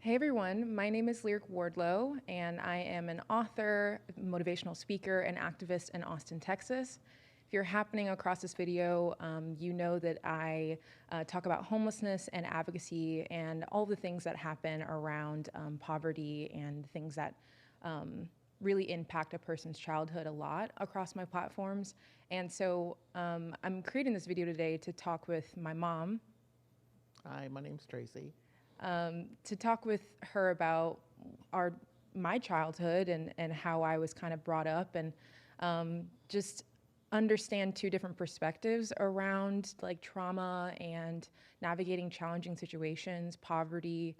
Hey everyone, my name is Lyric Wardlow, and I am an author, motivational speaker, and activist in Austin, Texas. If you're happening across this video, you know that I talk about homelessness and advocacy and all the things that happen around poverty and things that really impact a person's childhood a lot across my platforms. And so I'm creating this video today to talk with my mom, Hi, my name's Tracy. to talk with her about our my childhood and how I was kind of brought up and just understand two different perspectives around like trauma and navigating challenging situations, poverty,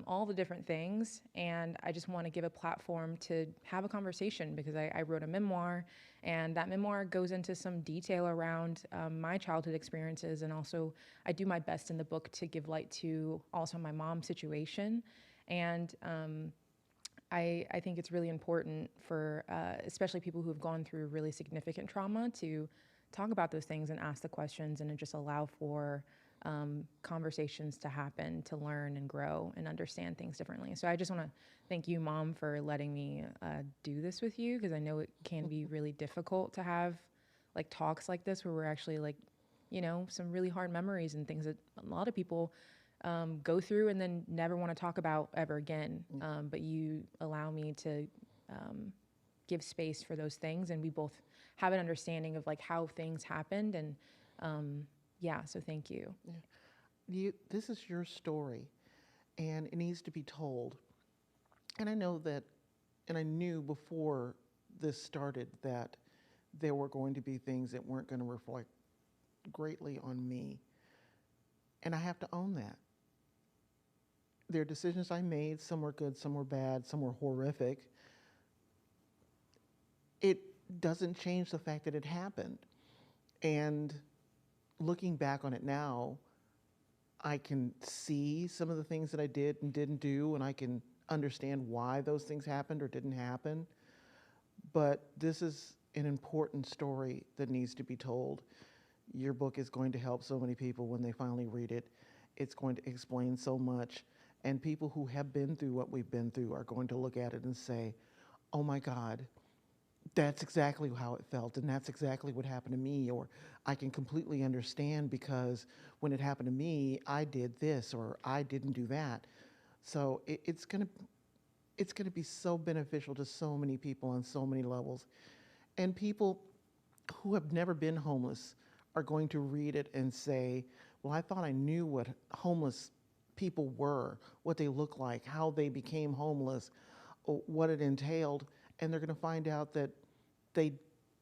all the different things. And I just want to give a platform to have a conversation because I wrote a memoir, and that memoir goes into some detail around my childhood experiences. And also, I do my best in the book to give light to also my mom's situation. And I think it's really important for especially people who have gone through really significant trauma to talk about those things and ask the questions and to just allow for conversations to happen, to learn and grow and understand things differently. So I just want to thank you, Mom, for letting me do this with you, because I know it can be really difficult to have like talks like this where we're actually like, some really hard memories and things that a lot of people go through and then never want to talk about ever again. But you allow me to give space for those things, and we both have an understanding of like how things happened. And yeah, so thank you. This is your story, and it needs to be told. And I know that, and I knew before this started that there were going to be things that weren't going to reflect greatly on me. And I have to own that. There are decisions I made, some were good, some were bad, some were horrific. It doesn't change the fact that it happened. And looking back on it now, I can see some of the things that I did and didn't do, and I can understand why those things happened or didn't happen. But this is an important story that needs to be told. Your book is going to help so many people when they finally read it. It's going to explain so much. And people who have been through what we've been through are going to look at it and say, oh my God, that's exactly how it felt, and that's exactly what happened to me. Or I can completely understand because when it happened to me, I did this or I didn't do that. So it's gonna be so beneficial to so many people on so many levels. And people who have never been homeless are going to read it and say, well, I thought I knew what homeless people were, what they look like, how they became homeless, what it entailed. And they're going to find out that they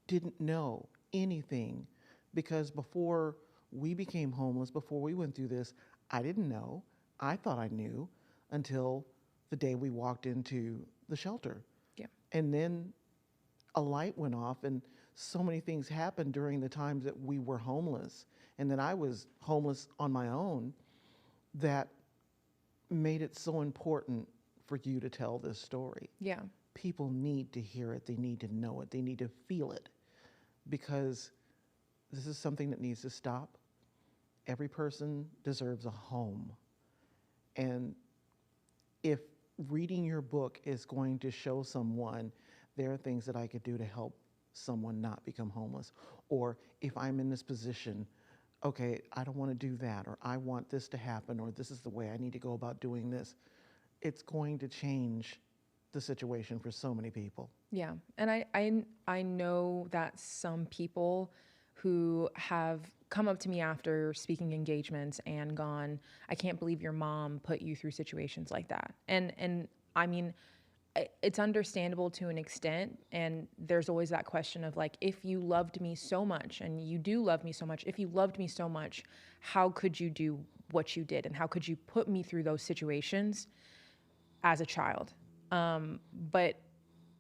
didn't know anything, because before we became homeless, before we went through this, I didn't know. I thought I knew until the day we walked into the shelter. Yeah. And then a light went off, and so many things happened during the times that we were homeless and that I was homeless on my own, that made it so important for you to tell this story. Yeah. People need to hear it, they need to know it, they need to feel it, because this is something that needs to stop. Every person deserves a home. And if reading your book is going to show someone there are things that I could do to help someone not become homeless, or if I'm in this position, okay, I don't want to do that, or I want this to happen, or this is the way I need to go about doing this, it's going to change the situation for so many people. Yeah, and I know that some people who have come up to me after speaking engagements and gone, I can't believe your mom put you through situations like that. And I mean, it's understandable to an extent, and there's always that question of like, if you loved me so much, and you do love me so much, if you loved me so much, how could you do what you did, and how could you put me through those situations as a child? But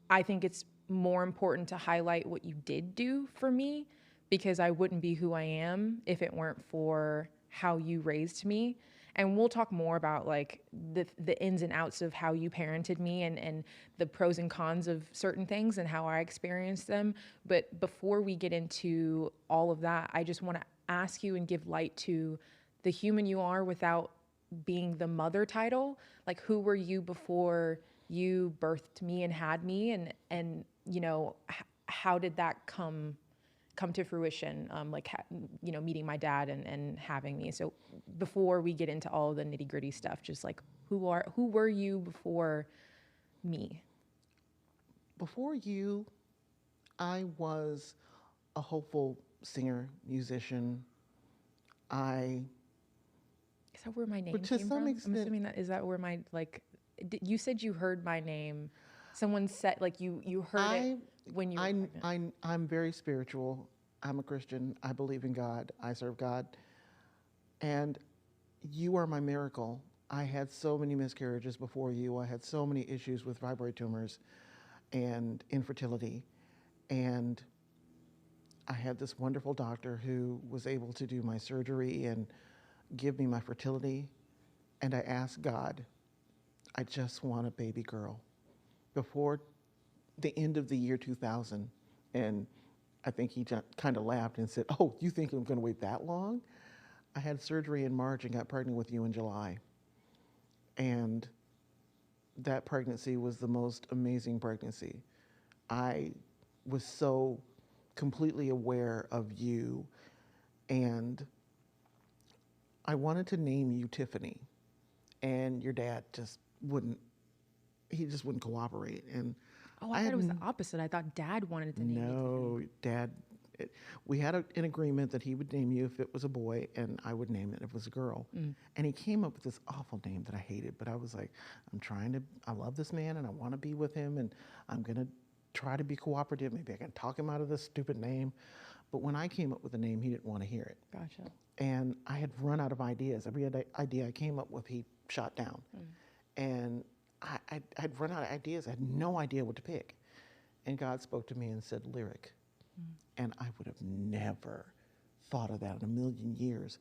I think it's more important to highlight what you did do for me, because I wouldn't be who I am if it weren't for how you raised me. And we'll talk more about like the ins and outs of how you parented me, and the pros and cons of certain things and how I experienced them. But before we get into all of that, I just want to ask you and give light to the human you are without being the mother title. Like, who were you before you birthed me and had me, and you know, how did that come to fruition? Like, you know, meeting my dad and having me. So before we get into all the nitty gritty stuff, just like, who were you before me? Before you, I was a hopeful singer, musician. I, Is that where my name but to came some from? I'm extent, assuming that is that where my like. You said you heard my name. Someone said like you heard it I, when you were pregnant. I'm very spiritual. I'm a Christian. I believe in God. I serve God. And you are my miracle. I had so many miscarriages before you. I had so many issues with fibroid tumors and infertility. And I had this wonderful doctor who was able to do my surgery and give me my fertility. And I asked God, I just want a baby girl. Before the end of the year 2000, and I think he kind of laughed and said, "Oh, you think I'm going to wait that long?" I had surgery in March and got pregnant with you in July. And that pregnancy was the most amazing pregnancy. I was so completely aware of you, and I wanted to name you Tiffany, and your dad just wouldn't, he just wouldn't cooperate. And Oh, I I thought had it was the opposite. I thought Dad wanted to name me Tiffany. no, Dad, we had an agreement that he would name you if it was a boy, and I would name it if it was a girl. And he came up with this awful name that I hated, but I was like, I love this man, and I want to be with him, and I'm going to try to be cooperative. Maybe I can talk him out of this stupid name. But when I came up with a name, he didn't want to hear it. Gotcha. And I had run out of ideas. Every idea I came up with, he shot down. And I'd run out of ideas. I had no idea what to pick. And God spoke to me and said, Lyric. And I would have never thought of that in a million years.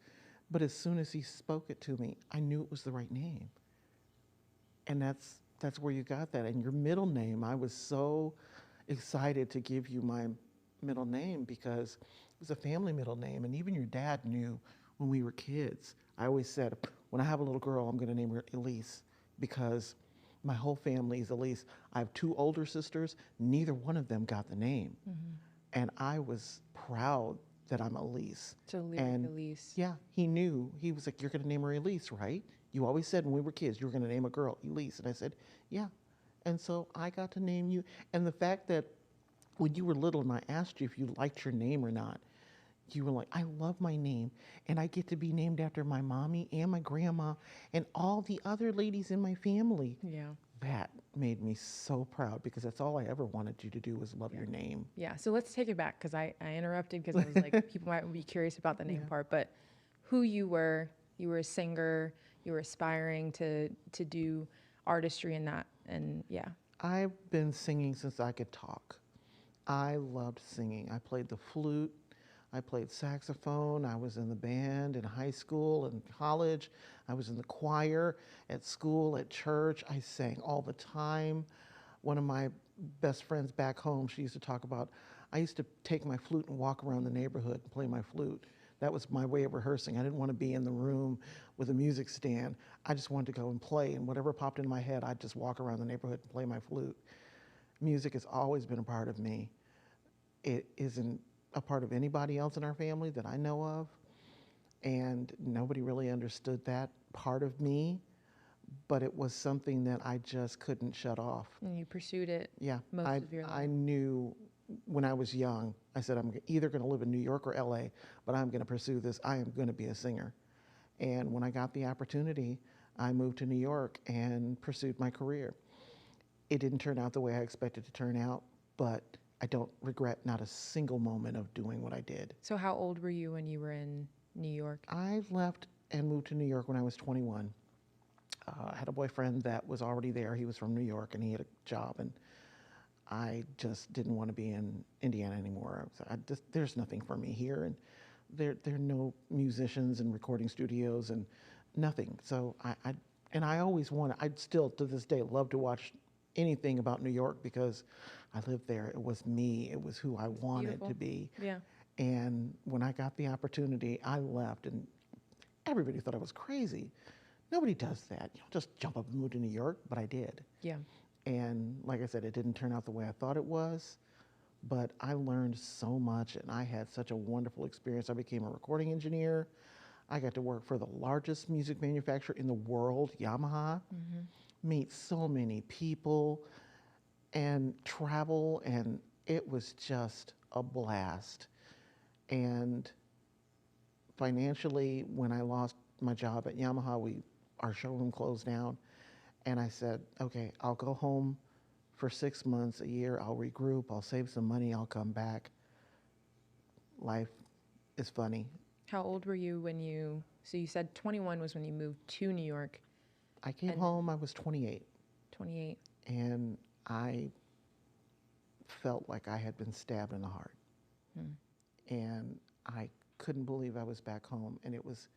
But as soon as he spoke it to me, I knew it was the right name. And that's where you got that. And your middle name, I was so excited to give you my middle name because it was a family middle name. And even your dad knew when we were kids. I always said, when I have a little girl, I'm going to name her Elise because my whole family is Elise. I have two older sisters. Neither one of them got the name. And I was proud that I'm Elise. So Lyric And Elise. yeah, he knew. He was like, you're going to name her Elise, right? You always said when we were kids, you were going to name a girl Elise. And I said, yeah. And so I got to name you. And the fact that when you were little and I asked you if you liked your name or not, you were like, I love my name. And I get to be named after my mommy and my grandma and all the other ladies in my family. Yeah. That made me so proud because that's all I ever wanted you to do was love your name. Yeah. So let's take it back because I interrupted because I was like, people might be curious about the name part, but who you were a singer, you were aspiring to do artistry in that. And yeah. I've been singing since I could talk. I loved singing. I played the flute. I played saxophone. I was in the band in high school and college. I was in the choir at school, at church. I sang all the time. One of my best friends back home, she used to talk about, I used to take my flute and walk around the neighborhood and play my flute. That was my way of rehearsing. I didn't want to be in the room with a music stand. I just wanted to go and play, and whatever popped into my head, I'd just walk around the neighborhood and play my flute. Music has always been a part of me. It isn't a part of anybody else in our family that I know of, and nobody really understood that part of me, but it was something that I just couldn't shut off. And you pursued it Yeah, most of your I life. knew when I was young, I said, I'm either going to live in New York or LA, but I'm going to pursue this. I am going to be a singer. And when I got the opportunity, I moved to New York and pursued my career. It didn't turn out the way I expected to turn out, but I don't regret not a single moment of doing what I did. So how old were you when you were in New York? I left and moved to New York when I was 21. I had a boyfriend that was already there. He was from New York and he had a job, and I just didn't want to be in Indiana anymore. There's nothing for me here, and there are no musicians and recording studios and nothing. So I always I'd still to this day love to watch anything about New York because I lived there. It was me. It was who I wanted Beautiful. to be. Yeah. And when I got the opportunity, I left, and everybody thought I was crazy. Nobody does that. You don't just jump up and move to New York, but I did. Yeah. And like I said, it didn't turn out the way I thought it was, but I learned so much and I had such a wonderful experience. I became a recording engineer. I got to work for the largest music manufacturer in the world, Yamaha, meet so many people and travel, and it was just a blast. And financially, when I lost my job at Yamaha, our showroom closed down, and I said, okay, I'll go home for 6 months, a year, I'll regroup, I'll save some money, I'll come back. Life is funny. How old were you when so you said 21 was when you moved to New York, I came and home, I was 28, 28. and I felt like I had been stabbed in the heart. And I couldn't believe I was back home, and it was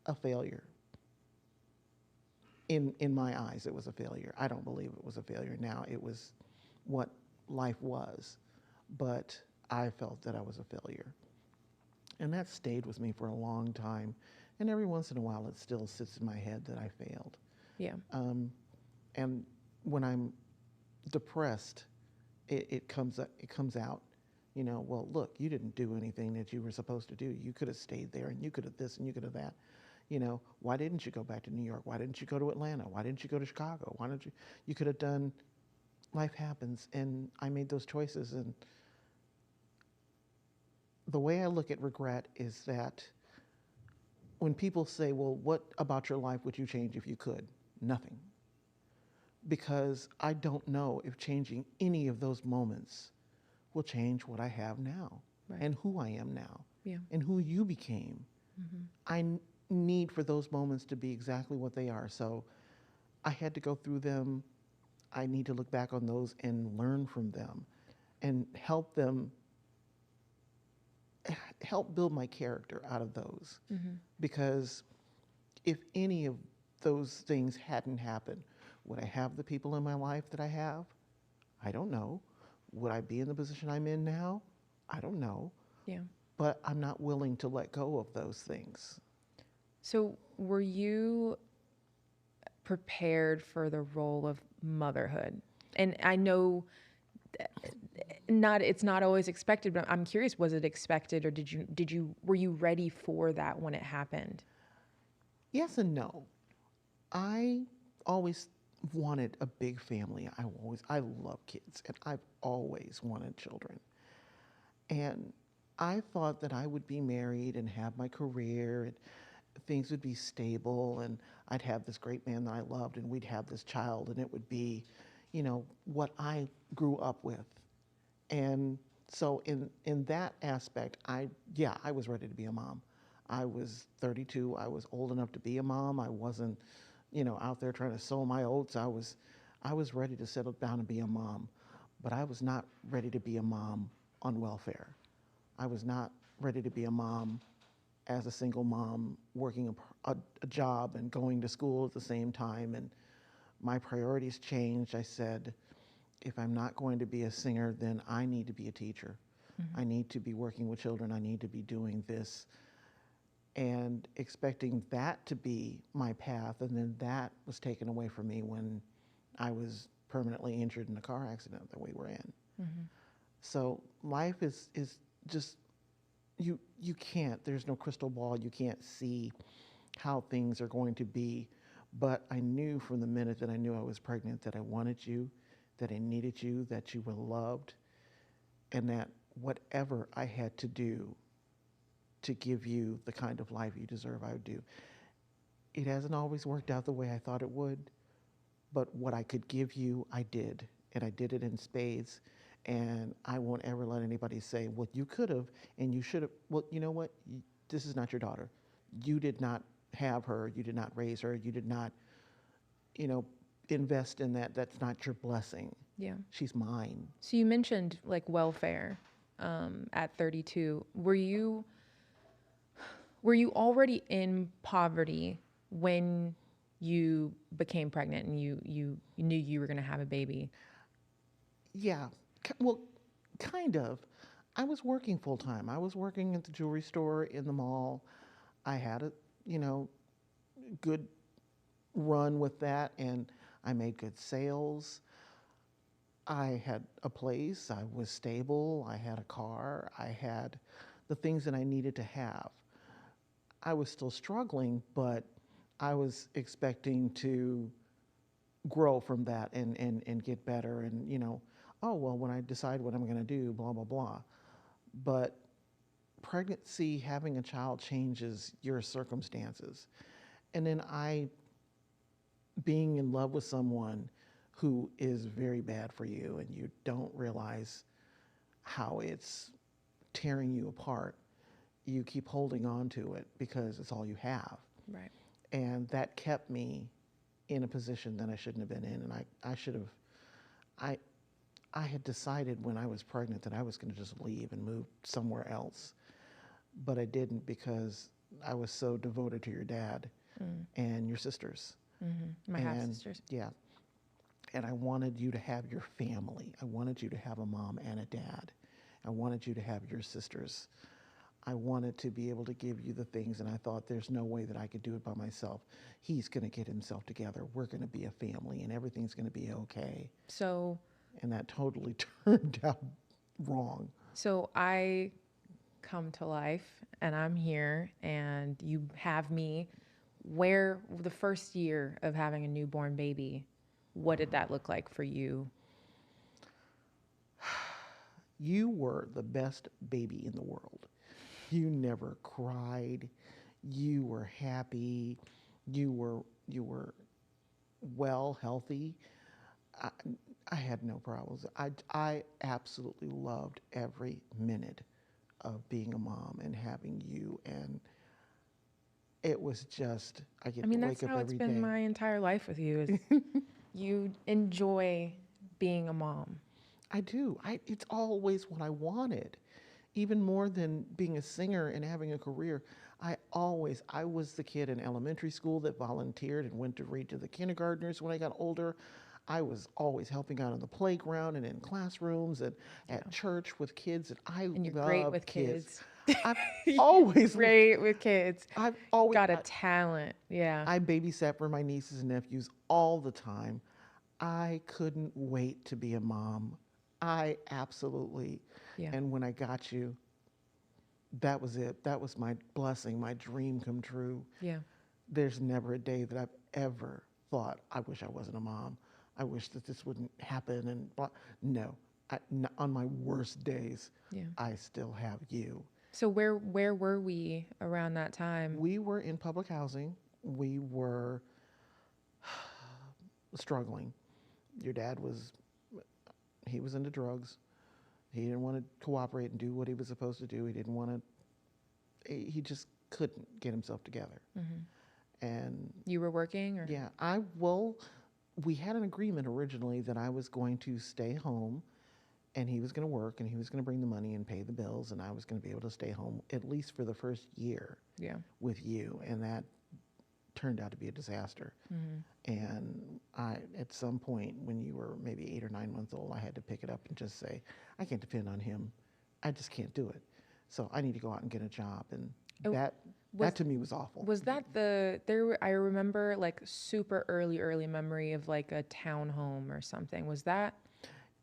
a failure. In my eyes, it was a failure. I don't believe it was a failure now. It was what life was, but I felt that I was a failure. And that stayed with me for a long time. And every once in a while, it still sits in my head that I failed. Yeah. And when I'm depressed, it comes out. You know, well, look, you didn't do anything that you were supposed to do. You could have stayed there, and you could have this, and you could have that. You know, why didn't you go back to New York? Why didn't you go to Atlanta? Why didn't you go to Chicago? Why didn't you? You could have done. Life happens, and I made those choices. And the way I look at regret is that when people say, well, what about your life would you change if you could? Nothing. Because I don't know if changing any of those moments will change what I have now, Right. and who I am now, Yeah. and who you became. I need for those moments to be exactly what they are. So I had to go through them. I need to look back on those and learn from them and help build my character out of those. Because if any of those things hadn't happened, would I have the people in my life that I have? I don't know. Would I be in the position I'm in now? I don't know. Yeah. But I'm not willing to let go of those things. So were you prepared for the role of motherhood? And I know it's not always expected, but I'm curious, was it expected, or were you ready for that when it happened? Yes and no. I always wanted a big family. I love kids, and I've always wanted children. And I thought that I would be married and have my career, and things would be stable, and I'd have this great man that I loved, and we'd have this child, and it would be, you know, what I grew up with. And so in that aspect, I was ready to be a mom. I was 32. I was old enough to be a mom. I wasn't, out there trying to sow my oats. I was ready to settle down and be a mom, but I was not ready to be a mom on welfare. I was not ready to be a mom as a single mom working a job and going to school at the same time. And my priorities changed. I said, if I'm not going to be a singer, then I need to be a teacher. I need to be working with children. I need to be doing this. And expecting that to be my path, and then that was taken away from me when I was permanently injured in a car accident that we were in. So life is just, you can't, there's no crystal ball, you can't see how things are going to be. But I knew from the minute that I knew I was pregnant that I wanted you, that I needed you, that you were loved, and that whatever I had to do to give you the kind of life you deserve, I would do. It hasn't always worked out the way I thought it would, but what I could give you, I did, and I did it in spades. And I won't ever let anybody say, well, you could have and you should have. Well, you know what? This is not your daughter. You did not have her. You did not raise her. You did not, invest in that. That's not your blessing. Yeah. She's mine. So you mentioned like welfare at 32. Were you already in poverty when you became pregnant and you knew you were going to have a baby? Yeah. Well, kind of. I was working full time. I was working at the jewelry store in the mall. I had good run with that, and I made good sales. I had a place, I was stable, I had a car, I had the things that I needed to have. I was still struggling, but I was expecting to grow from that and get better and, oh, well, when I decide what I'm going to do, blah, blah, blah. But pregnancy, having a child changes your circumstances. And then being in love with someone who is very bad for you and you don't realize how it's tearing you apart, you keep holding on to it because it's all you have. Right. And that kept me in a position that I shouldn't have been in. And I should have, I had decided when I was pregnant that I was going to just leave and move somewhere else. But I didn't because I was so devoted to your dad and your sisters. Mm-hmm. My half sisters. Yeah. And I wanted you to have your family. I wanted you to have a mom and a dad. I wanted you to have your sisters. I wanted to be able to give you the things, and I thought there's no way that I could do it by myself. He's going to get himself together. We're going to be a family, and everything's going to be okay. So. And that totally turned out wrong. So I come to life, and I'm here, and you have me. Where the first year of having a newborn baby, what did that look like for you? You were the best baby in the world. You never cried. You were happy. You were well, healthy. I had no problems. I absolutely loved every minute of being a mom and having you, and it was just, I get to wake up every day. That's how it's been my entire life with you. Is you enjoy being a mom. I do. It's always what I wanted. Even more than being a singer and having a career, I was the kid in elementary school that volunteered and went to read to the kindergartners when I got older. I was always helping out on the playground and in classrooms and at church with kids. And you're great with kids. I've always great with kids. I've always got a talent. Yeah. I babysat for my nieces and nephews all the time. I couldn't wait to be a mom. I absolutely. Yeah. And when I got you, that was it. That was my blessing, my dream come true. Yeah. There's never a day that I've ever thought, I wish I wasn't a mom. I wish that this wouldn't happen. And blah. No, on my worst days, I still have you. So where were we around that time? We were in public housing. We were struggling. Your dad he was into drugs. He didn't want to cooperate and do what he was supposed to do. He just couldn't get himself together. Mm-hmm. And you were working? Or? Yeah, we had an agreement originally that I was going to stay home and he was going to work and he was going to bring the money and pay the bills and I was going to be able to stay home at least for the first year with you. And that turned out to be a disaster. Mm-hmm. And at some point when you were maybe 8 or 9 months old, I had to pick it up and just say, I can't depend on him. I just can't do it. So I need to go out and get a job. And that to me was awful. Was that I remember like super early memory of like a townhome or something. Was that?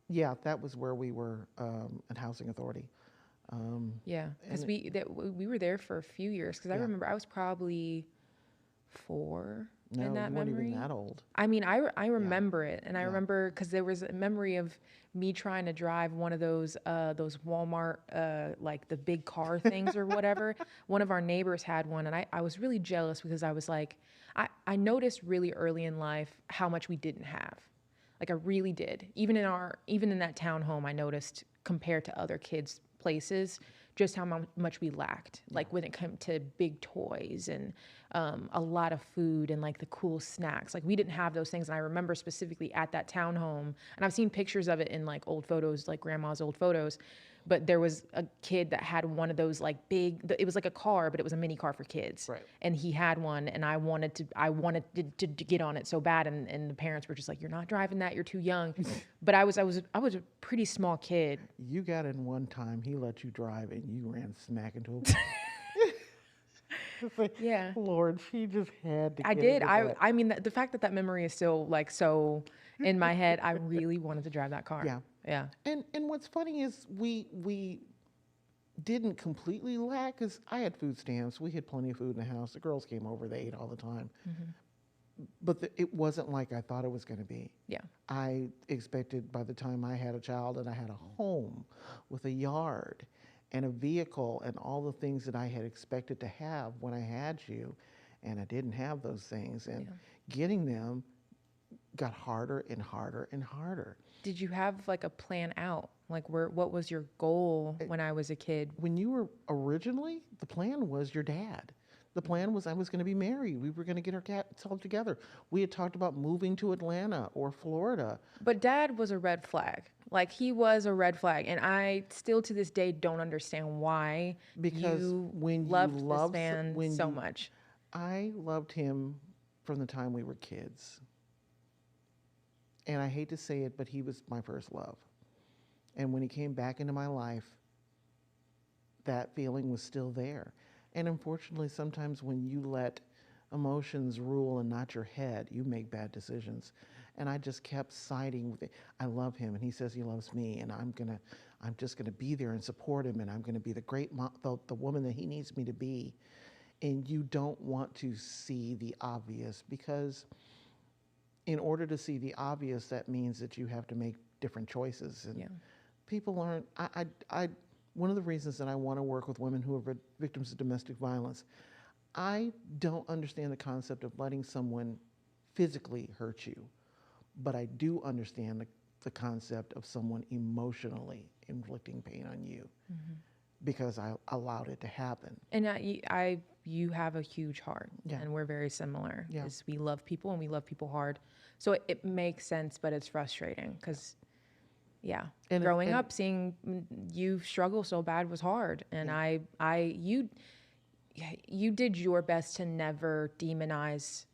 Yeah, that was where we were at Housing Authority. Yeah, because we were there for a few years. Because I remember I was probably 4 in that memory. No, you weren't even that old. I mean, I remember it, and I remember because there was a memory of me trying to drive one of those Walmart like the big car things or whatever. One of our neighbors had one, and I was really jealous because I was like, I noticed really early in life how much we didn't have. Like I really did. Even in that townhome, I noticed compared to other kids' places, just how much we lacked. Like when it came to big toys and a lot of food and like the cool snacks. Like we didn't have those things. And I remember specifically at that townhome, and I've seen pictures of it in like old photos, like grandma's old photos. But there was a kid that had one of those like big, it was like a car, but it was a mini car for kids. Right. And he had one, and I wanted to get on it so bad, and the parents were just like, "You're not driving that. You're too young." But I was a pretty small kid. You got in one time. He let you drive, and you ran smack into a It's like, Yeah. Lord, she just had to I get did. into that. I mean, the fact that that memory is still like so in my head, I really wanted to drive that car. Yeah. Yeah. And what's funny is we didn't completely lack because I had food stamps. We had plenty of food in the house. The girls came over, they ate all the time. But it wasn't like I thought it was going to be. Yeah. I expected by the time I had a child and I had a home with a yard and a vehicle and all the things that I had expected to have when I had you, and I didn't have those things. And Yeah. getting them got harder and harder and harder. Did you have like a plan out? Like what was your goal when I was a kid? When you were originally, the plan was your dad. The plan was I was going to be married. We were going to get ourselves together. We had talked about moving to Atlanta or Florida. But dad was a red flag. Like he was a red flag. And I still to this day don't understand why Because you when you loved love this man when so you- much. I loved him from the time we were kids. And I hate to say it, but he was my first love. And when he came back into my life, that feeling was still there. And unfortunately, sometimes when you let emotions rule and not your head, you make bad decisions. And I just kept siding with it. I love him, and he says he loves me, and I'm just gonna be there and support him, and I'm gonna be the great mom, the woman that he needs me to be. And you don't want to see the obvious, because in order to see the obvious, that means that you have to make different choices. And Yeah. people aren't. One of the reasons that I want to work with women who are victims of domestic violence, I don't understand the concept of letting someone physically hurt you, but I do understand the concept of someone emotionally inflicting pain on you because I allowed it to happen. And you have a huge heart, Yeah. and we're very similar. Yeah. Is we love people and we love people hard, so it makes sense, but it's frustrating because, yeah, And growing up seeing you struggle so bad was hard, and you did your best to never demonize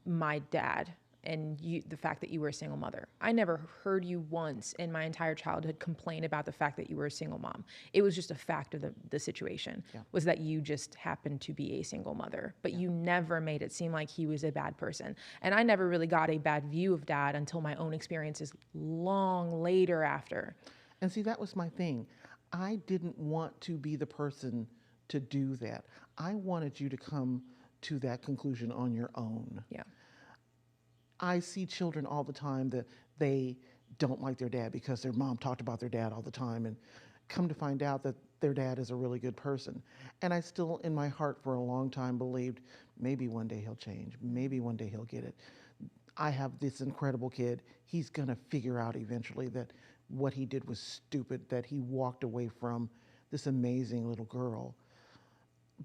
my dad and the fact that you were a single mother. I never heard you once in my entire childhood complain about the fact that you were a single mom. It was just a fact of the situation, was that you just happened to be a single mother, but you never made it seem like he was a bad person. And I never really got a bad view of dad until my own experiences long later after. And see, that was my thing. I didn't want to be the person to do that. I wanted you to come to that conclusion on your own. Yeah. I see children all the time that they don't like their dad because their mom talked about their dad all the time, and come to find out that their dad is a really good person. And I still, in my heart, for a long time believed maybe one day he'll change. Maybe one day he'll get it. I have this incredible kid. He's going to figure out eventually that what he did was stupid, that he walked away from this amazing little girl.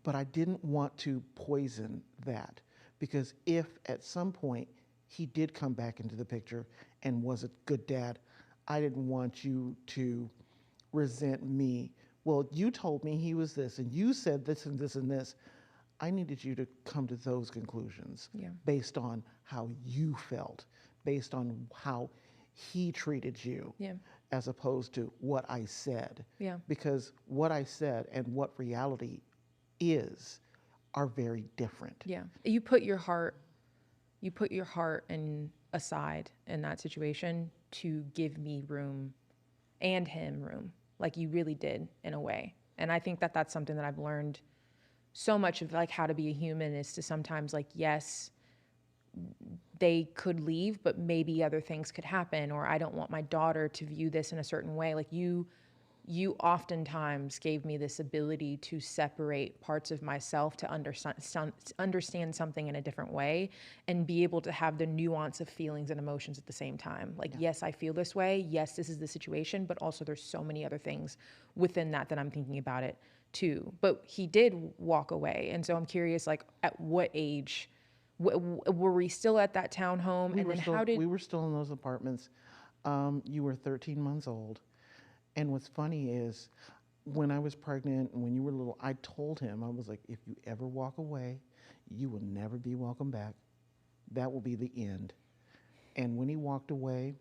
But I didn't want to poison that, because if at some point he did come back into the picture and was a good dad, I didn't want you to resent me. Well, you told me he was this, and you said this and this and this. I needed you to come to those conclusions based on how you felt, based on how he treated you, as opposed to what I said. Yeah. Because what I said and what reality is are very different. Yeah. You put your heart aside in that situation to give me room and him room. Like you really did in a way. And I think that that's something that I've learned so much of, like how to be a human, is to sometimes, like, yes, they could leave, but maybe other things could happen, or I don't want my daughter to view this in a certain way. Like you oftentimes gave me this ability to separate parts of myself to understand something in a different way and be able to have the nuance of feelings and emotions at the same time. Like, yes, I feel this way. Yes, this is the situation, but also there's so many other things within that I'm thinking about it too. But he did walk away. And so I'm curious, like, at what age were we still at that townhome? We were still in those apartments. You were 13 months old. And what's funny is, when I was pregnant and when you were little, I told him, I was like, if you ever walk away, you will never be welcome back. That will be the end. And when he walked away,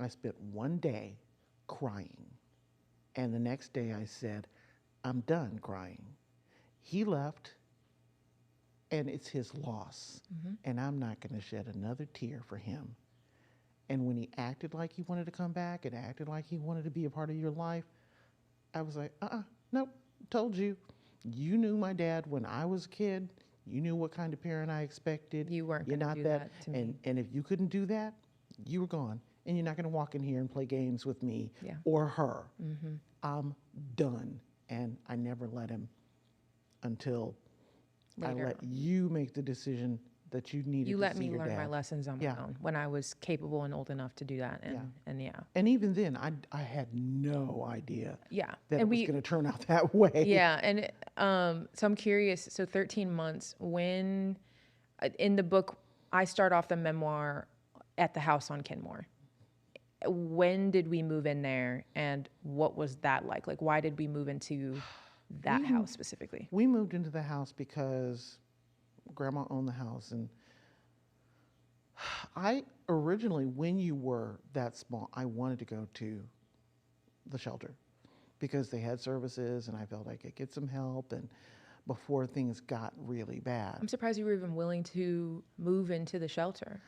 I spent one day crying. And the next day I said, I'm done crying. He left, and it's his loss. And I'm not going to shed another tear for him. And when he acted like he wanted to come back and acted like he wanted to be a part of your life, I was like, nope, told you. You knew my dad when I was a kid. You knew what kind of parent I expected. You weren't You're gonna not do that. that to me. And if you couldn't do that, you were gone. And you're not going to walk in here and play games with me Yeah. or her. I'm done. And I never let him until I Later let on. you make the decision that you needed You to let see me your learn my dad. lessons on my Yeah. own when I was capable and old enough to do that. And yeah. And even then, I had no idea Yeah. that And it was we, going to turn out that way. yeah. And so I'm curious. So 13 months, when in the book, I start off the memoir at the house on Kenmore. When did we move in there and what was that like? Like, why did we move into that house specifically? We moved into the house because Grandma owned the house. And I originally, when you were that small, I wanted to go to the shelter because they had services and I felt I could get some help and before things got really bad. I'm surprised you were even willing to move into the shelter.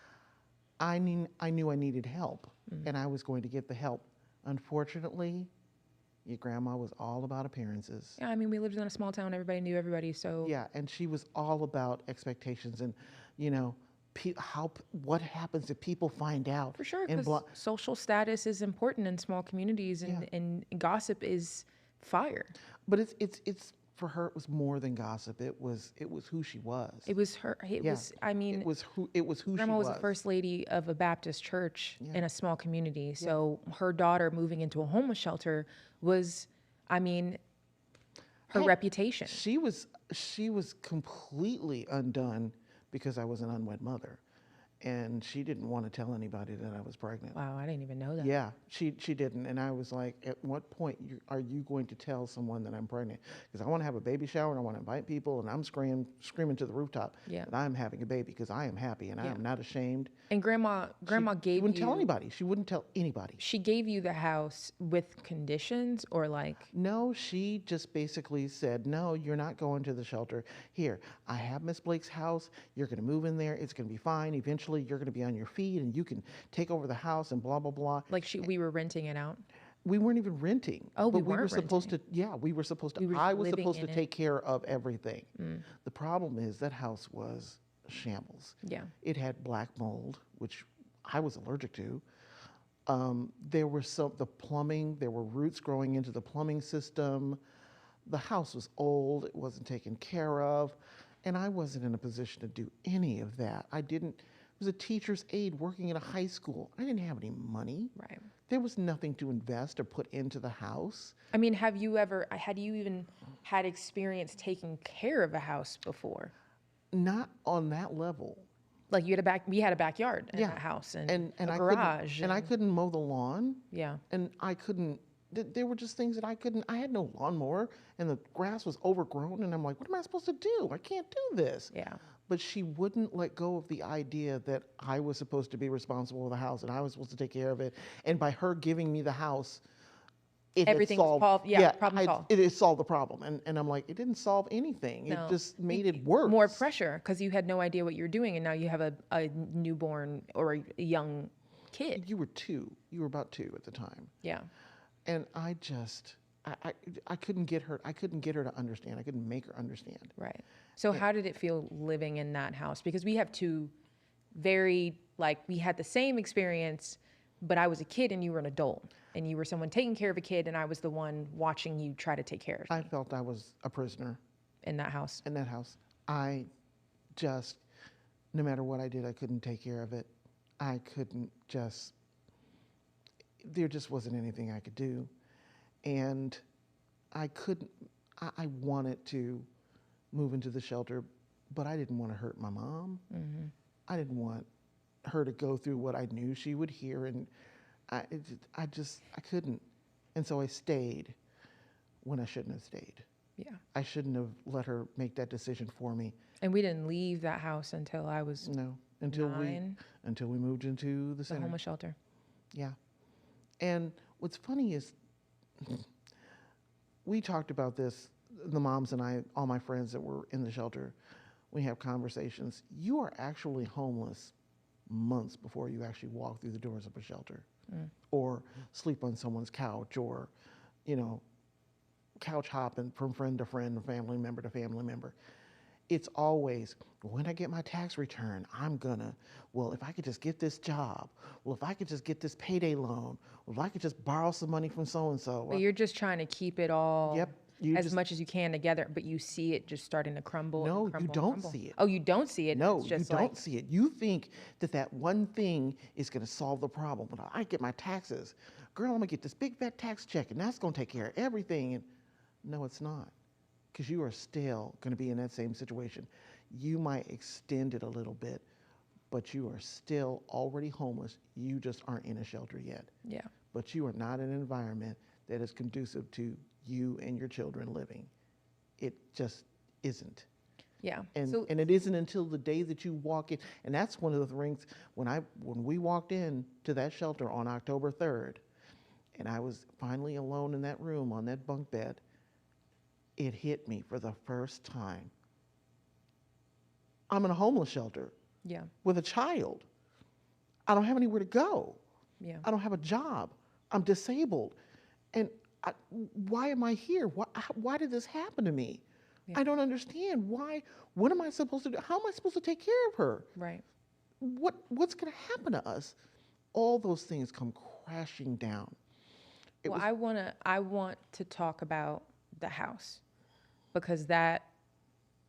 I knew I needed help and I was going to get the help. Unfortunately, your grandma was all about appearances. Yeah, I mean, we lived in a small town. Everybody knew everybody. So Yeah, and she was all about expectations and, you know, what happens if people find out? for sure, And because social status is important in small communities, and gossip is fire. but it's for her it was more than gossip. It was who she was. It was her. It Yeah. was. I mean, it was who Grandma she was the first lady of a Baptist church Yeah. in a small community. So her daughter moving into a homeless shelter was, I mean, her Heck, reputation. She was completely undone because I was an unwed mother, and she didn't want to tell anybody that I was pregnant. Wow, I didn't even know that. Yeah, she didn't, and I was like, at what point are you going to tell someone that I'm pregnant? Because I want to have a baby shower and I want to invite people, and I'm screaming to the rooftop Yeah. that I'm having a baby because I am happy and I Yeah. am not ashamed. And grandma She gave wouldn't you. tell anybody. She wouldn't tell anybody. She gave you the house with conditions, or like. No, she just basically said, no, you're not going to the shelter. Here, I have Miss Blake's house. You're going to move in there. It's going to be fine. Eventually, you're going to be on your feet and you can take over the house and blah, blah, blah. Like we were renting it out. We weren't even renting. Oh, we but we were weren't supposed to, yeah, we were supposed to, We were I was living supposed to in it. take care of everything. The problem is that house was shambles. Yeah. It had black mold, which I was allergic to. There were the plumbing, there were roots growing into the plumbing system. The house was old, it wasn't taken care of, and I wasn't in a position to do any of that. I was a teacher's aide working in a high school. I didn't have any money. Right. There was nothing to invest or put into the house. I mean, had you even had experience taking care of a house before? Not on that level. Like we had a backyard in Yeah. that house and, And a I garage. couldn't, and I couldn't mow the lawn. Yeah. And I couldn't, there were just things that I had no lawnmower and the grass was overgrown and I'm like, what am I supposed to do? I can't do this. Yeah. But she wouldn't let go of the idea that I was supposed to be responsible for the house and I was supposed to take care of it. And by her giving me the house, it Everything was solved. Yeah, problem solved. It has solved the problem. And I'm like, it didn't solve anything. No. It just made it worse. More pressure because you had no idea what you were doing, and now you have a newborn or a young kid. You were 2. You were about 2 at the time. Yeah. And I just, I couldn't get her. I couldn't get her to understand. I couldn't make her understand. Right. So how did it feel living in that house? Because we have two very, like, we had the same experience, but I was a kid and you were an adult. And you were someone taking care of a kid, and I was the one watching you try to take care of I me felt I was a prisoner in that house. in that house. I just, no matter what I did, I couldn't take care of it. I couldn't just, there just wasn't anything I could do. And I couldn't, I wanted to move into the shelter, but I didn't want to hurt my mom. I didn't want her to go through what I knew she would hear, and I couldn't. And so I stayed when I shouldn't have stayed. Yeah. I shouldn't have let her make that decision for me. And we didn't leave that house until I was No, until 9, we moved into the the center. homeless shelter. Yeah. And what's funny is we talked about this, the moms and I, all my friends that were in the shelter. we have conversations, you are actually homeless months before you actually walk through the doors of a shelter or sleep on someone's couch or, you know, couch hopping from friend to friend, family member to family member. It's always, when I get my tax return, I'm gonna, well, if I could just get this job, well, if I could just get this payday loan, well, if I could just borrow some money from so-and-so. But you're just trying to keep it all Yep, you as just, much as you can together, but you see it just starting to crumble no, and crumble you and don't crumble. see it. Oh, you don't see it? No, It's you just don't like, see it. You think that that one thing is going to solve the problem. When I get my taxes, girl, I'm going to get this big fat tax check, and that's going to take care of everything. And no, it's not, because you are still going to be in that same situation. You might extend it a little bit, but you are still already homeless. You just aren't in a shelter yet. yeah. But you are not in an environment that is conducive to you and your children living. It just isn't. Yeah. And, So, and it isn't until the day that you walk in, and that's one of the things, when we walked in to that shelter on October 3rd, and I was finally alone in that room on that bunk bed, it hit me for the first time. I'm in a homeless shelter yeah. with a child. I don't have anywhere to go. Yeah. I don't have a job. I'm disabled. And why am I here? Why did this happen to me? Yeah. I don't understand. Why? What am I supposed to do? How am I supposed to take care of her? Right. What's going to happen to us? All those things come crashing down. Well, I want to talk about the house because that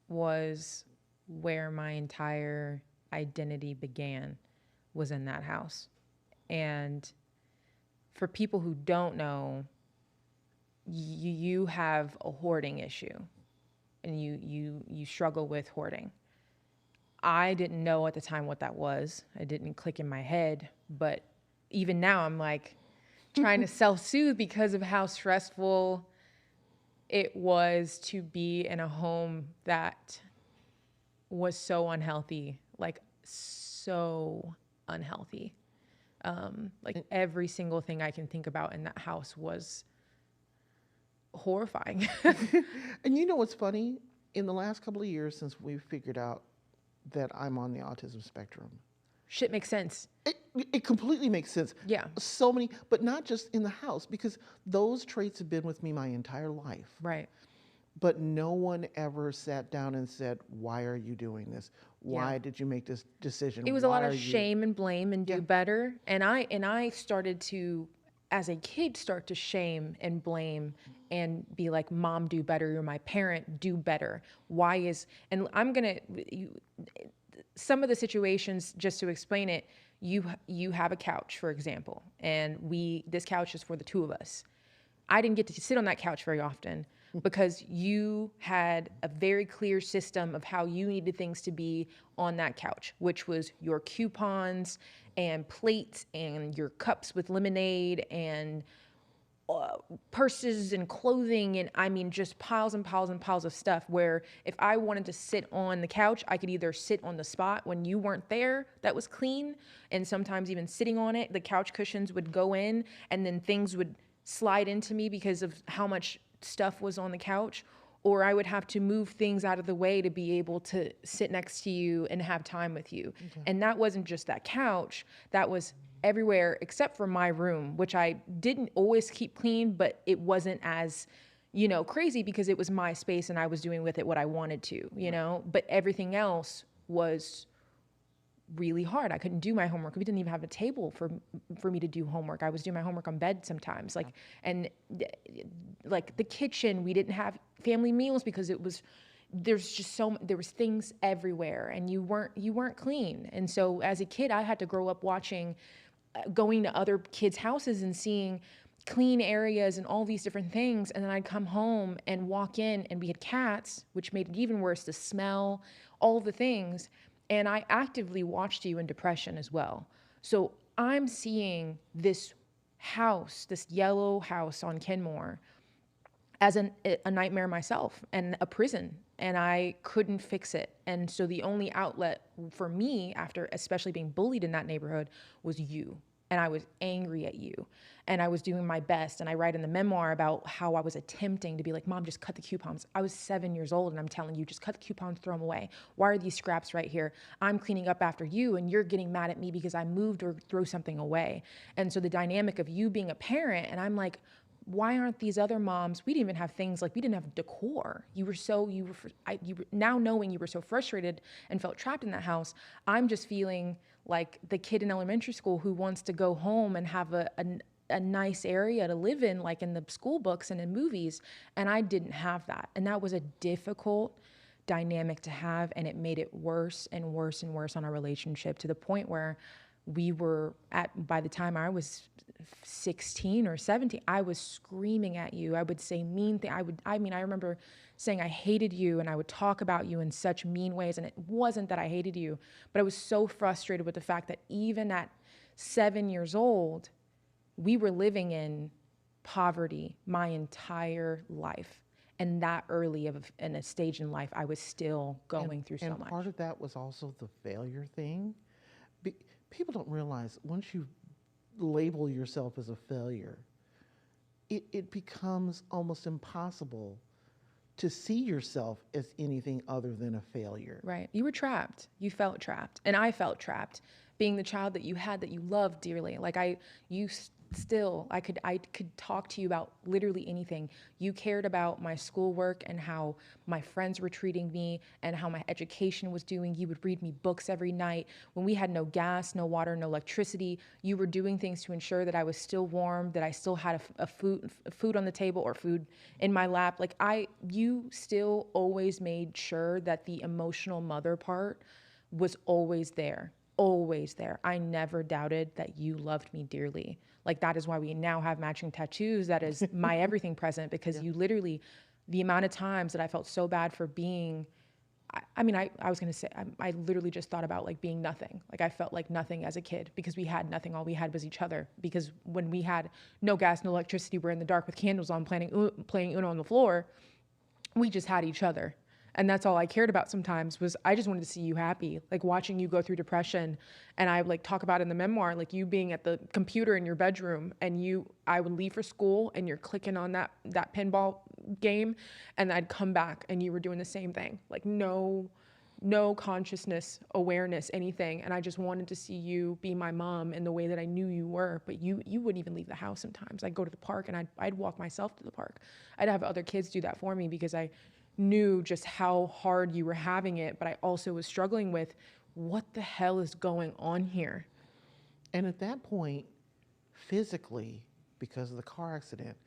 was where my entire identity began, was in that house. And for people who don't know, you have a hoarding issue and you struggle with hoarding. I didn't know at the time what that was. It didn't click in my head, but even now I'm like trying to self-soothe because of how stressful it was to be in a home that was so unhealthy, like so unhealthy. Like every single thing I can think about in that house was horrifying. And you know what's funny? In the last couple of years since we've figured out that I'm on the autism spectrum, Shit makes sense. it completely makes sense. Yeah. So many, but not just in the house, because those traits have been with me my entire life. Right. But no one ever sat down and said, why are you doing this? Why Yeah. did you make this decision? It was a lot Why of are you-" shame and blame and do Yeah. better. And I started to, as a kid, start to shame and blame and be like, Mom, do better. You're my parent, do better. Why is, and I'm going to, some of the situations, just to explain it, you have a couch, for example, and this couch is for the two of us. I didn't get to sit on that couch very often because you had a very clear system of how you needed things to be on that couch, which was your coupons and plates and your cups with lemonade and purses and clothing, and I mean just piles and piles and piles of stuff, where if I wanted to sit on the couch, I could either sit on the spot when you weren't there that was clean, and sometimes even sitting on it, the couch cushions would go in and then things would slide into me because of how much stuff was on the couch, or I would have to move things out of the way to be able to sit next to you and have time with you. Okay. And that wasn't just that couch, that was everywhere except for my room, which I didn't always keep clean, but it wasn't as, crazy because it was my space and I was doing with it what I wanted to, know, but everything else was really hard. I couldn't do my homework. We didn't even have a table for me to do homework. I was doing my homework on bed sometimes. And the kitchen, we didn't have family meals because there was things everywhere and you weren't clean. And so as a kid, I had to grow up going to other kids' houses and seeing clean areas and all these different things. And then I'd come home and walk in and we had cats, which made it even worse, the smell, all the things. And I actively watched you in depression as well. So I'm seeing this house, this yellow house on Kenmore, as a nightmare myself and a prison, and I couldn't fix it. And so the only outlet for me, after especially being bullied in that neighborhood, was you. and I was angry at you, and I was doing my best. And I write in the memoir about how I was attempting to be like, Mom, just cut the coupons. I was 7 years old and I'm telling you, just cut the coupons, throw them away. Why are these scraps right here? I'm cleaning up after you and you're getting mad at me because I moved or threw something away. And so the dynamic of you being a parent, and I'm like, why aren't these other moms? We didn't even have things like, we didn't have decor. You were now knowing you were so frustrated and felt trapped in that house. I'm just feeling like the kid in elementary school who wants to go home and have a nice area to live in, like in the school books and in movies. And I didn't have that. And that was a difficult dynamic to have. And it made it worse and worse and worse on our relationship, to the point where by the time I was 16 or 17, I was screaming at you. I would say mean things. I remember saying I hated you, and I would talk about you in such mean ways. And it wasn't that I hated you, but I was so frustrated with the fact that even at 7 years old, we were living in poverty my entire life. And that early in a stage in life, I was still going through so And much. part of that was also the failure thing. People don't realize once you label yourself as a failure, it becomes almost impossible to see yourself as anything other than a failure. Right. You were trapped. You felt trapped. And I felt trapped being the child that you had, that you loved dearly. Like I could talk to you about literally anything. You cared about my schoolwork and how my friends were treating me and how my education was doing. You would read me books every night. When we had no gas, no water, no electricity, you were doing things to ensure that I was still warm, that I still had a food on the table or food in my lap. You still always made sure that the emotional mother part was always there. Always there. I never doubted that you loved me dearly. Like, that is why we now have matching tattoos. That is my everything present, because you literally, the amount of times that I felt so bad for being, I was going to say, I literally just thought about like being nothing. Like, I felt like nothing as a kid because we had nothing. All we had was each other. Because when we had no gas, no electricity, we're in the dark with candles on, playing Uno on the floor. We just had each other. And that's all I cared about sometimes. Was I just wanted to see you happy, like watching you go through depression. And I like talk about in the memoir, like you being at the computer in your bedroom, and I would leave for school and you're clicking on that pinball game, and I'd come back and you were doing the same thing. Like no consciousness, awareness, anything. And I just wanted to see you be my mom in the way that I knew you were. But you wouldn't even leave the house sometimes. I'd go to the park and I'd walk myself to the park. I'd have other kids do that for me because I knew just how hard you were having it. But I also was struggling with, what the hell is going on here? And at that point, physically, because of the car accident,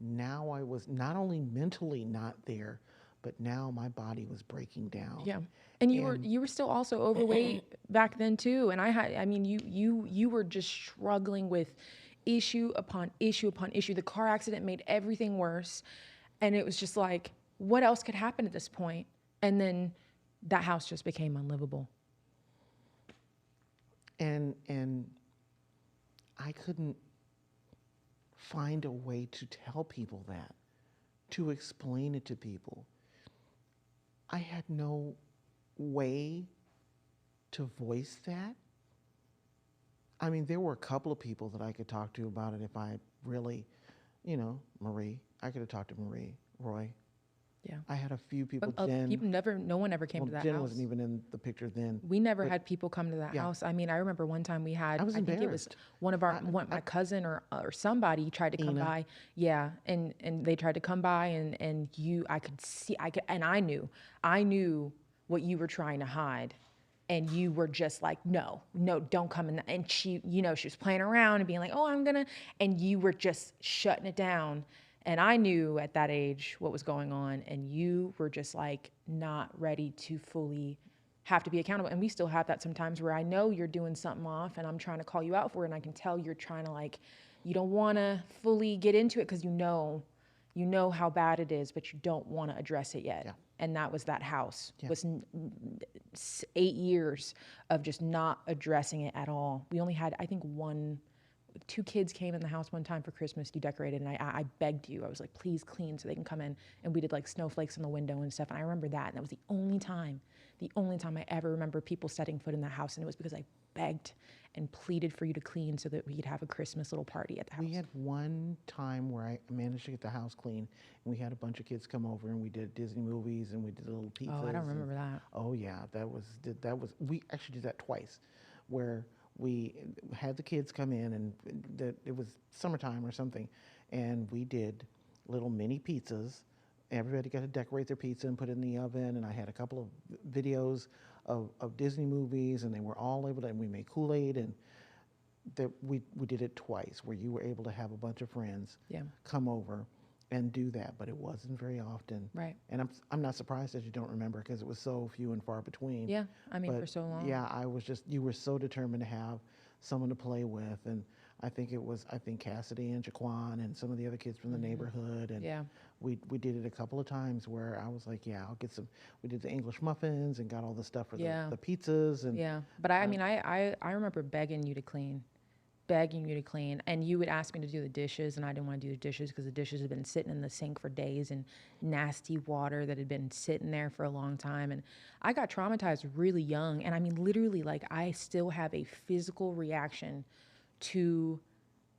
now I was not only mentally not there, but now my body was breaking down. Yeah. And you were still also overweight back then too. And you were just struggling with issue upon issue upon issue. The car accident made everything worse. And it was just like, what else could happen at this point? And then that house just became unlivable. And I couldn't find a way to tell people that, to explain it to people. I had no way to voice that. I mean, there were a couple of people that I could talk to about it if I really, Marie. I could have talked to Marie, Roy. Yeah. I had a few people. But Jen, no one ever came to that Jen house. wasn't even in the picture then. We never had people come to that Yeah. house. I mean, I remember one time we had, I was think it was embarrassed. one of my cousin or somebody tried to come Ina. by. Yeah. And they tried to come by and I knew what you were trying to hide. And you were just like, no, don't come in. And she was playing around and being like, oh, and you were just shutting it down. And I knew at that age what was going on, and you were just like not ready to fully have to be accountable. And we still have that sometimes where I know you're doing something off and I'm trying to call you out for it, and I can tell you're trying to, like, you don't want to fully get into it because you know how bad it is, but you don't want to address it yet. Yeah. And that was that house. Yeah. Was 8 years of just not addressing it at all. We only had, I think, 2 kids came in the house one time for Christmas. You decorated, and I begged you. I was like, please clean so they can come in. And we did like snowflakes on the window and stuff. And I remember that. And that was the only time I ever remember people setting foot in that house. And it was because I begged and pleaded for you to clean so that we could have a Christmas little party at the house. We had one time where I managed to get the house clean, and we had a bunch of kids come over, and we did Disney movies, and we did little pizzas. Oh, I don't and- remember that. Oh yeah, we actually did that twice, where we had the kids come in, and it was summertime or something, and we did little mini pizzas. Everybody got to decorate their pizza and put it in the oven, and I had a couple of videos of Disney movies, and they were all able to, and we made Kool-Aid, and that we did it twice, where you were able to have a bunch of friends Yeah. come over and do that, but it wasn't very often. Right. And I'm not surprised that you don't remember, because it was so few and far between. Yeah. I mean, But for so long. yeah, you were so determined to have someone to play with, and I think Cassidy and Jaquan and some of the other kids from the neighborhood, and Yeah. we did it a couple of times where I was like, yeah, I'll get some. We did the English muffins and got all the stuff for Yeah. the pizzas, and Yeah. But I mean, I remember begging you to clean, and you would ask me to do the dishes, and I didn't want to do the dishes because the dishes had been sitting in the sink for days and nasty water that had been sitting there for a long time. And I got traumatized really young. And I mean, literally, like, I still have a physical reaction to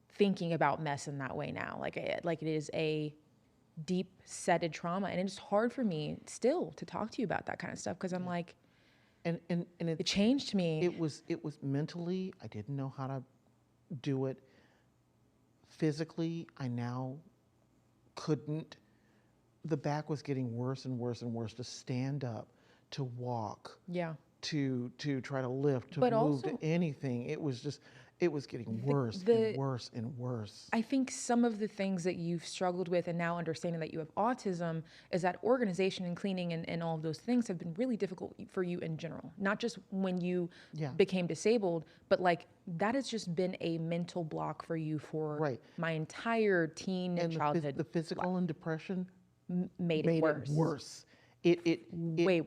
thinking about mess in that way now. Like it is a deep setted trauma. And it's hard for me still to talk to you about that kind of stuff because I'm like, and it changed me. it was mentally, I didn't know how to do it. Physically, I now couldn't. The back was getting worse and worse and worse, to stand up, to walk, Yeah. to try to lift, to But move, also- to anything. It was getting worse the- and worse and worse. I think some of the things that you've struggled with, and now understanding that you have autism, is that organization and cleaning and all of those things have been really difficult for you in general. Not just when you Yeah. became disabled, but like that has just been a mental block for you for Right. my entire teen And childhood. the physical and depression Made it worse. worse. Way It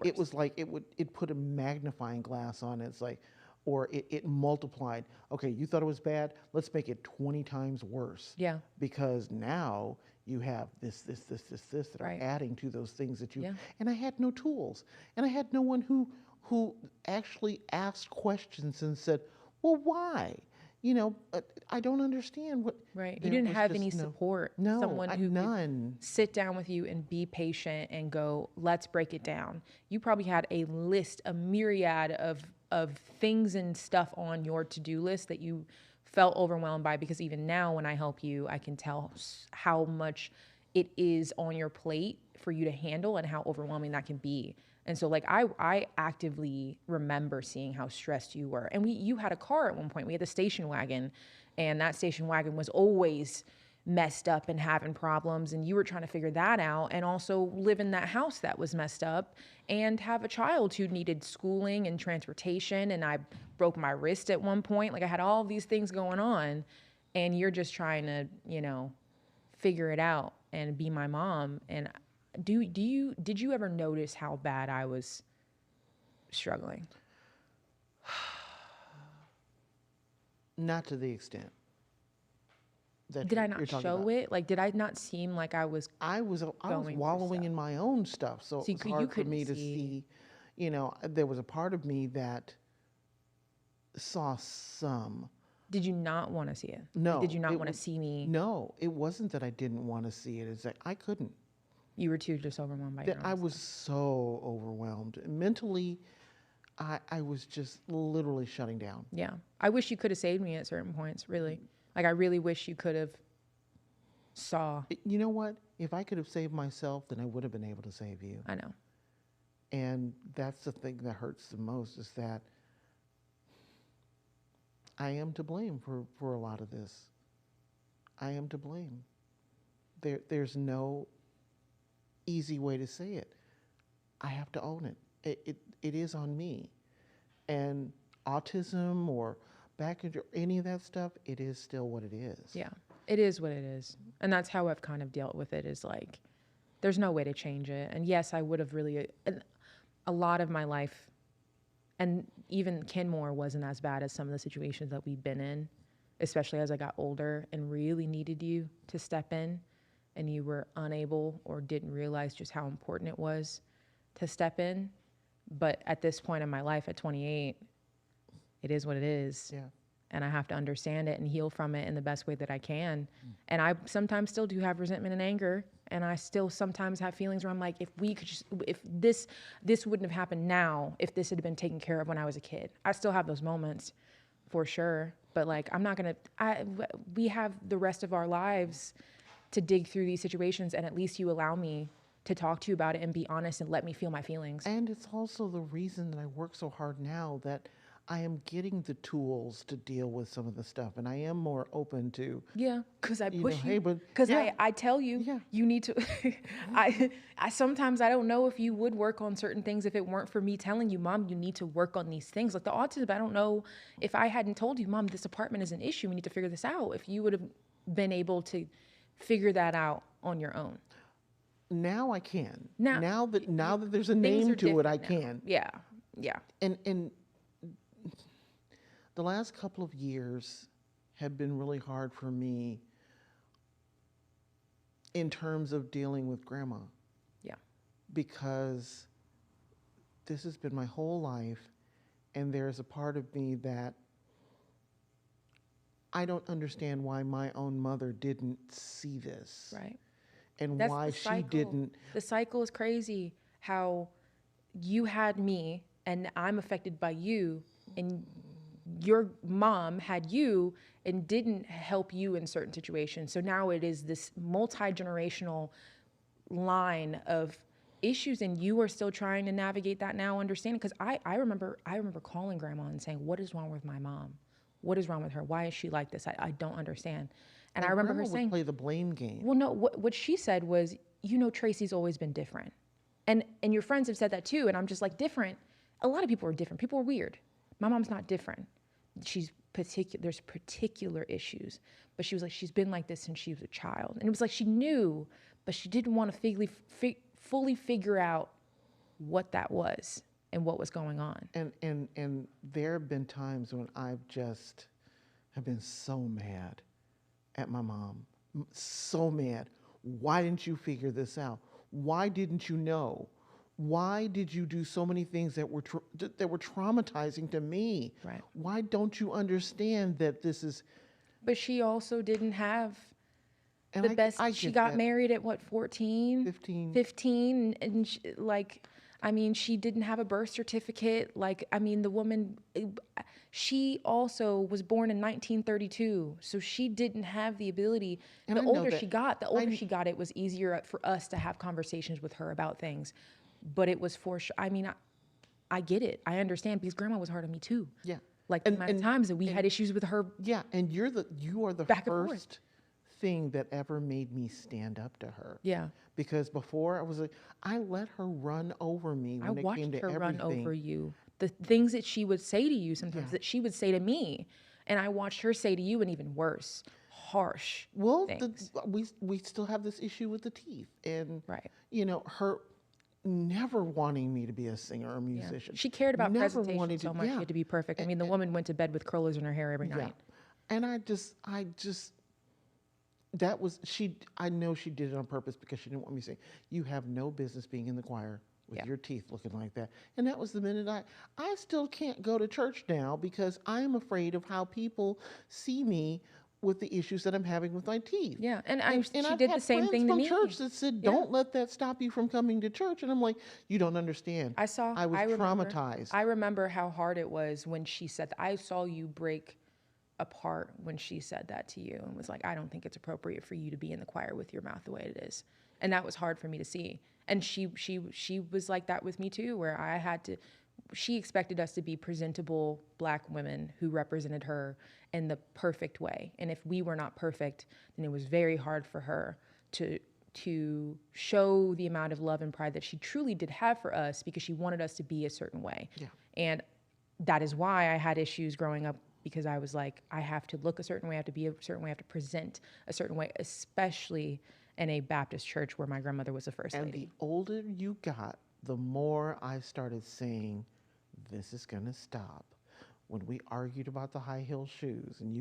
worse. was like it put a magnifying glass on it. It's like, or it multiplied. Okay, you thought it was bad. Let's make it 20 times worse. Yeah. Because now you have this that Right. are adding to those things that you. Yeah. And I had no tools, and I had no one who actually asked questions and said, "Well, why?" I don't understand what. Right. You There didn't was have just any support. No, Someone who could none. sit down with you and be patient and go, let's break it down. You probably had a list, a myriad of things and stuff on your to-do list that you felt overwhelmed by, because even now when I help you, I can tell how much it is on your plate for you to handle and how overwhelming that can be. And so like I actively remember seeing how stressed you were. And you had a car at one point. We had the station wagon, and that station wagon was always messed up and having problems, and you were trying to figure that out, and also live in that house that was messed up and have a child who needed schooling and transportation, and I broke my wrist at one point. Like I had all these things going on, and you're just trying to, figure it out and be my mom. And did you ever notice how bad I was struggling? Not to the extent that Did I you're not talking show about. it? Like, did I not seem like I was? I was going through wallowing stuff. in my own stuff, so So it was you hard for couldn't me to see- see. There was a part of me that saw some. Did you not want to see it? Like, No, did you not it want to was- see me? No, it wasn't that I didn't want to see it. It's that I couldn't. You were too just overwhelmed by your That own I was so overwhelmed mentally. I was just literally shutting down. Yeah. I wish you could have saved me at certain points, really. Like, I really wish you could have saw. You know what? If I could have saved myself, then I would have been able to save you. I know. And that's the thing that hurts the most, is that I am to blame for a lot of this. I am to blame. There's no easy way to say it. I have to own it. It is on me. And autism or back or any of that stuff, it is still what it is. Yeah. It is what it is. And that's how I've kind of dealt with it, is like, there's no way to change it. And yes, I would have really, a lot of my life, and even Kenmore wasn't as bad as some of the situations that we've been in, especially as I got older and really needed you to step in, and you were unable or didn't realize just how important it was to step in. But at this point in my life, at 28, it is what it is. Yeah. and I have to understand it and heal from it in the best way that I can. And I sometimes still do have resentment and anger, and I still sometimes have feelings where I'm like, if we could just, if this wouldn't have happened now, if this had been taken care of when I was a kid. I still have those moments for sure, but like I'm not gonna. We have the rest of our lives to dig through these situations, and at least you allow me to talk to you about it and be honest and let me feel my feelings. And it's also the reason that I work so hard now, that I am getting the tools to deal with some of the stuff, and I am more open to, Yeah, because I you know, push hey, you. but Because yeah, I tell you, yeah. you need to. I sometimes I don't know if you would work on certain things if it weren't for me telling you, Mom, you need to work on these things. Like the autism, I don't know if I hadn't told you, Mom, this apartment is an issue. We need to figure this out. If you would have been able to figure that out on your own. Now I can. Now, Now that there's a things name are to it, I different now. can. Yeah, yeah, And the last couple of years have been really hard for me in terms of dealing with grandma, yeah, because this has been my whole life, and there's a part of me that I don't understand why my own mother didn't see this, right. and That's why the she cycle. didn't. The cycle is crazy. How you had me and I'm affected by you, and your mom had you and didn't help you in certain situations. So now it is this multi-generational line of issues, and you are still trying to navigate that now, understanding. Because I remember calling grandma and saying, what is wrong with my mom? What is wrong with her? Why is she like this? I don't understand. And I And remember grandma her would saying, play the blame game. well, no, what she said was, Tracy's always been different. And your friends have said that too. And I'm just like, different. A lot of people are different. People are weird. My mom's not different. There's particular issues. But she was like, she's been like this since she was a child. And it was like she knew, but she didn't want to fully figure out what that was and what was going on. And there have been times when I've just have been so mad at my mom, so mad. Why didn't you figure this out? Why didn't you know? Why did you do so many things that were traumatizing to me? Right. Why don't you understand that this is? But she also didn't have And the best. I She get got that. married at what, 14? 15. 15. And she didn't have a birth certificate. The woman, she also was born in 1932. So she didn't have the ability. And The I know older that. she got, it was easier for us to have conversations with her about things. But it was for sure. I get it. I understand, because grandma was hard on me too. Yeah. Like the amount of times that we had issues with her. Yeah, and you are the Back and forth. first thing that ever made me stand up to her. Yeah. Because before I let her run over me I when it watched came to her everything. run over you. The things that she would say to you sometimes that she would say to me, and I watched her say to you, and even worse, harsh Well, things. we still have this issue with the teeth, and Right. her never wanting me to be a singer or Yeah. musician. She cared about Never presentation wanted so to- much. She yeah. had to be perfect. The woman went to bed with curlers in her hair every Yeah. night. And I just that was I know she did it on purpose, because she didn't want me to sing. You have no business being in the choir with Yeah. your teeth looking like that. And that was the minute I still can't go to church now, because I'm afraid of how people see me with the issues that I'm having with my teeth. Yeah, and she I've did had the same friends thing to from me. church that said, Yeah. "Don't let that stop you from coming to church." And I'm like, "You don't understand. I was traumatized." I remember how hard it was when she said that. I saw you break apart when she said that to you and was like, I don't think it's appropriate for you to be in the choir with your mouth the way it is. And that was hard for me to see. And she was like that with me too, where she expected us to be presentable Black women who represented her in the perfect way. And if we were not perfect, then it was very hard for her to show the amount of love and pride that she truly did have for us, because she wanted us to be a certain way. Yeah. And that is why I had issues growing up, because I was like, I have to look a certain way, I have to be a certain way, I have to present a certain way, especially in a Baptist church where my grandmother was the first And lady. the older you got, the more I started saying, this is going to stop. When we argued about the high heel shoes, and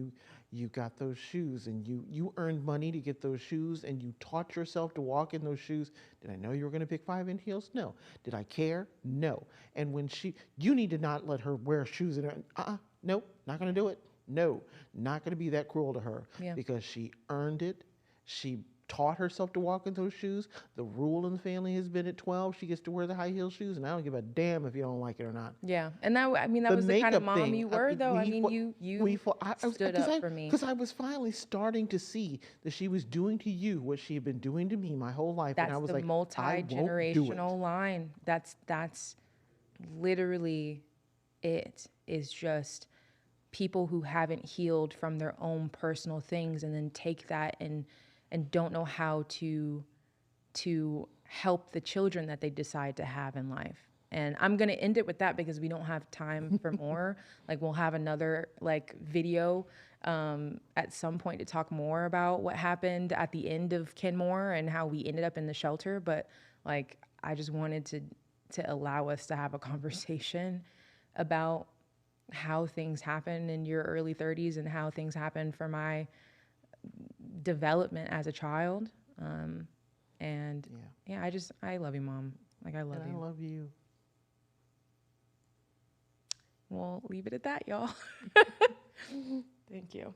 you got those shoes, and you earned money to get those shoes, and you taught yourself to walk in those shoes. Did I know you were going to pick 5-inch heels? No. Did I care? No. And when you need to not let her wear shoes in her, nope, not going to do it. No, not going to be that cruel to her Yeah. because she earned it. She taught herself to walk in those shoes. The rule in the family has been at 12, she gets to wear the high heel shoes, and I don't give a damn if you don't like it or not. Yeah. And that, I mean, that The was the kind of makeup mom thing, you were, though. I mean, you I was, stood up for me. because I was finally starting to see that she was doing to you what she had been doing to me my whole life, and That's I was the like, I won't do it. multi-generational line. That's literally it. Is just people who haven't healed from their own personal things and then take that and don't know how to help the children that they decide to have in life. And I'm going to end it with that because we don't have time for more. Like we'll have another like video at some point to talk more about what happened at the end of Kenmore and how we ended up in the shelter. But like I just wanted to allow us to have a conversation about how things happen in your early 30s and how things happen for my development as a child. And Yeah. I love you, Mom. Like, I love And I you. love you. We'll leave it at that, y'all. Thank you.